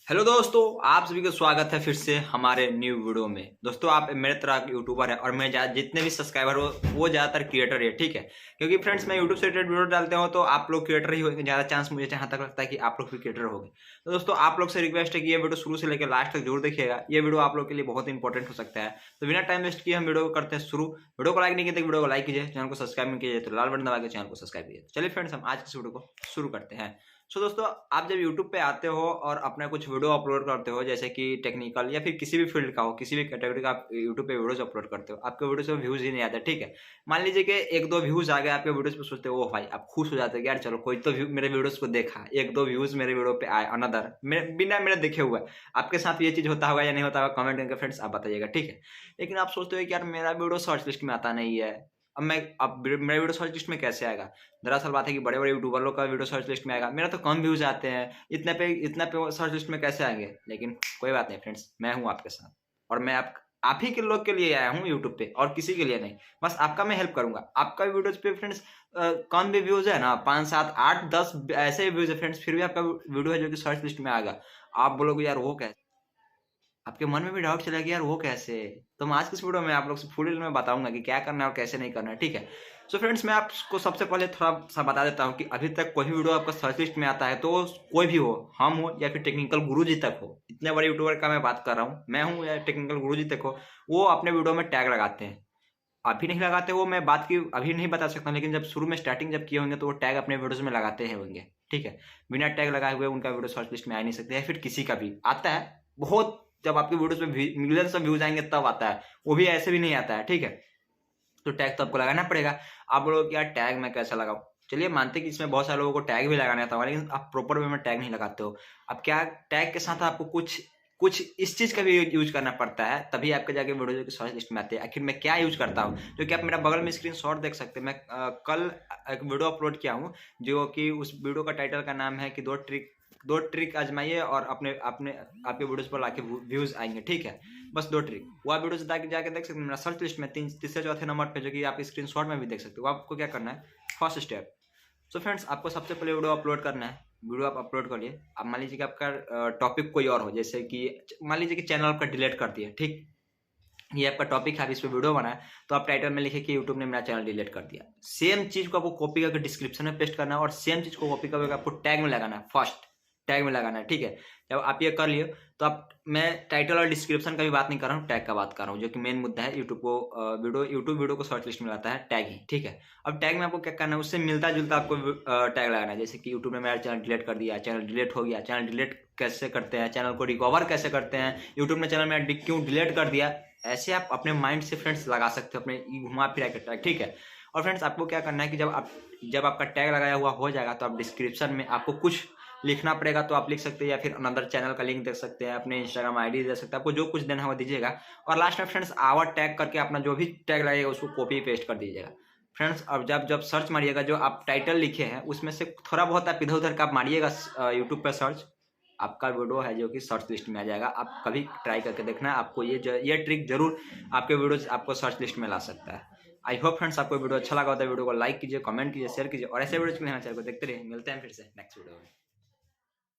Hello दोस्तों, आप सभी का स्वागत है फिर से हमारे न्यू वीडियो में। दोस्तों, आप मेरे तरह के यूट्यूबर है और मैं जितने भी सब्सक्राइबर हो वो ज़्यादातर क्रिएटर है, ठीक है। क्योंकि फ्रेंड्स मैं यूट्यूब से रिलेटेड वीडियो डालते हो तो आप लोग क्रिएटर ही होंगे, ज़्यादा चांस मुझे जहाँ तक लगता है कि आप लोग भी क्रिएटर होंगे। तो दोस्तों, आप लोग से रिक्वेस्ट है कि ये वीडियो शुरू से लेकर लास्ट तक जरूर देखिएगा। ये वीडियो आप लोग के लिए बहुत इंपॉर्टेंट हो सकता है। तो बिना टाइम वेस्ट किए हम वीडियो को करते हैं शुरू। वीडियो को लाइक नहीं किया तो वीडियो को लाइक कीजिए, चैनल को सब्सक्राइब नहीं कीजिए तो लाल बटन दबा के चैनल को सब्सक्राइब कीजिए। चलिए फ्रेंड्स, हम आज की वीडियो को शुरू करते हैं। सो दोस्तों, आप जब YouTube पे आते हो और अपना कुछ वीडियो अपलोड करते हो, जैसे कि टेक्निकल या फिर किसी भी फील्ड का हो, किसी भी कैटेगरी का आप YouTube पे वीडियोस अपलोड करते हो, आपके वीडियोस में व्यूज ही नहीं आते, ठीक है। मान लीजिए कि एक दो व्यूज आ गए आपके वीडियोस पे, सोचते हो ओ भाई, आप खुश हो जाते हो कि यार चलो कोई तो मेरे वीडियोस को देखा, एक दो व्यूज मेरे वीडियो पे आए, अनदर बिना मेरे देखे हुए। आपके साथ ये चीज होता होगा या नहीं होता होगा, कमेंट करके फ्रेंड्स आप बताइएगा, ठीक है। लेकिन आप सोचते हो कि यार मेरा वीडियो सर्च लिस्ट में आता नहीं है, अब मेरा वीडियो सर्च लिस्ट में कैसे आएगा। दरअसल बात है कि बड़े बड़े यूट्यूबर लोग का वीडियो सर्च लिस्ट में आएगा, मेरा तो कम व्यूज आते हैं, इतना पे सर्च लिस्ट में कैसे आएंगे। लेकिन कोई बात नहीं फ्रेंड्स, मैं हूं आपके साथ और मैं आप ही के लोग के लिए आया हूं यूट्यूब पे और किसी के लिए नहीं। बस आपका मैं हेल्प करूंगा। आपका वीडियोज पे फ्रेंड्स कम भी व्यूज है ना, 5 7 8 10 ऐसे व्यूज है फ्रेंड्स, फिर भी आपका वीडियो है जो कि सर्च लिस्ट में आएगा। आप बोलोगे यार वो कैसे, आपके मन में भी डाउट चला कि यार वो कैसे। तो मैं आज की इस वीडियो में आप लोग से फुल डिटेल में बताऊंगा कि क्या करना है और कैसे नहीं करना है, ठीक है। सो फ्रेंड्स, मैं आपको सबसे पहले थोड़ा सा बता देता हूँ कि अभी तक कोई भी वीडियो आपका सर्च लिस्ट में आता है तो कोई भी हो, हम हो या फिर टेक्निकल गुरुजी तक हो, इतने बड़े यूट्यूबर का मैं बात कर रहा हूँ, मैं हूँ या टेक्निकल गुरुजी तक हो, वो अपने वीडियो में टैग लगाते हैं। अभी नहीं लगाते, वो मैं बात की अभी नहीं बता सकता, लेकिन जब शुरू में स्टार्टिंग जब किए होंगे तो वो टैग अपने वीडियोज में लगाते हैं होंगे, ठीक है। बिना टैग लगाए हुए उनका वीडियो सर्च लिस्ट में आ नहीं सकते, या फिर किसी का भी आता है बहुत, जब आपकी वीडियोस में मिलियंस ऑफ व्यूज आएंगे तब आता है, वो भी ऐसे भी नहीं आता है, ठीक है। तो टैग तो आपको लगाना पड़ेगा। आप बोलोगे यार टैग मैं कैसे लगाऊं। चलिए मानते कि इसमें बहुत सारे लोगों को टैग भी लगाना आता होगा, लेकिन आप प्रॉपर वे में टैग नहीं लगाते हो। अब क्या, टैग के साथ आपको कुछ कुछ इस चीज का भी यूज करना पड़ता है, तभी आपके जाके वीडियो की सर्च लिस्ट में आते हैं। आखिर मैं क्या यूज करता हूँ, जो कि आप मेरा बगल में स्क्रीन शॉट देख सकते हैं। मैं कल एक वीडियो अपलोड किया हूँ, जो कि उस वीडियो का टाइटल का नाम है कि दो ट्रिक आजमाइए और अपने अपने आपके वीडियोस पर लाके व्यूज आएंगे, ठीक है। बस दो ट्रिक, वो आप वीडियो जाके जाके देख सकते हैं मेरा सर्च लिस्ट में तीसरे चौथे नंबर पे, जो कि आप स्क्रीनशॉट में भी देख सकते हो। आपको क्या करना है, फर्स्ट स्टेप। सो फ्रेंड्स, आपको सबसे पहले वीडियो अपलोड करना है। वीडियो आप अपलोड करिए। अब मान लीजिए कि आपका टॉपिक कोई और हो, जैसे कि मान लीजिए कि चैनल आपका डिलीट कर दिया, ठीक। ये आपका टॉपिक है, आप इस पर वीडियो बनाए तो आप टाइटल में लिखे कि यूट्यूब ने मेरा चैनल डिलीट कर दिया। सेम चीज को आपको कॉपी करके डिस्क्रिप्शन में पेस्ट करना है और सेम चीज को कॉपी करके आपको टैग में लगाना है, फर्स्ट टैग में लगाना है, ठीक है। जब आप ये कर लिए तो आप, मैं टाइटल और डिस्क्रिप्शन का भी बात नहीं कर रहा हूँ, टैग का बात कर रहा हूँ, जो कि मेन मुद्दा है। यूट्यूब को यूट्यूब वीडियो को सर्च लिस्ट में लाता है टैग ही, ठीक है। अब टैग में आपको क्या करना है, उससे मिलता जुलता आपको टैग लगाना है। जैसे कि यूट्यूब ने मेरा चैनल डिलीट कर दिया, चैनल डिलीट हो गया, चैनल डिलीट कैसे करते हैं, चैनल को रिकवर कैसे करते हैं, यूट्यूब ने चैनल मेरा क्यों डिलीट कर दिया। ऐसे आप अपने माइंड से फ्रेंड्स लगा सकते हो, अपने घुमा फिरा के टैग, ठीक है। और फ्रेंड्स, आपको क्या करना है कि जब आपका टैग लगाया हुआ हो जाएगा तो आप डिस्क्रिप्शन में आपको कुछ लिखना पड़ेगा, तो आप लिख सकते हैं, या फिर अनदर चैनल का लिंक दे सकते हैं, अपने इंस्टाग्राम आईडी दे सकते हैं, आपको जो कुछ देना होगा दीजिएगा। और लास्ट में फ्रेंड्स आवर टैग करके अपना जो भी टैग लगेगा उसको कॉपी पेस्ट कर दीजिएगा। फ्रेंड्स, अब जब जब सर्च मारिएगा, जो आप टाइटल लिखे हैं उसमें से थोड़ा बहुत आप इधर उधर का आप मारिएगा यूट्यूब पर सर्च, आपका वीडियो है जो कि सर्च लिस्ट में आ जाएगा। आप कभी ट्राई करके देखना, आपको ये ट्रिक जरूर आपके वीडियोज आपको सर्च लिस्ट में ला सकता है। आई होप फ्रेंड्स आपको वीडियो अच्छा लगा होता है। वीडियो को लाइक कीजिए, कमेंट कीजिए, शेयर कीजिए और ऐसे वीडियोज के लिए हमारे चैनल को देखते रहिए। मिलते हैं फिर से नेक्स्ट वीडियो में।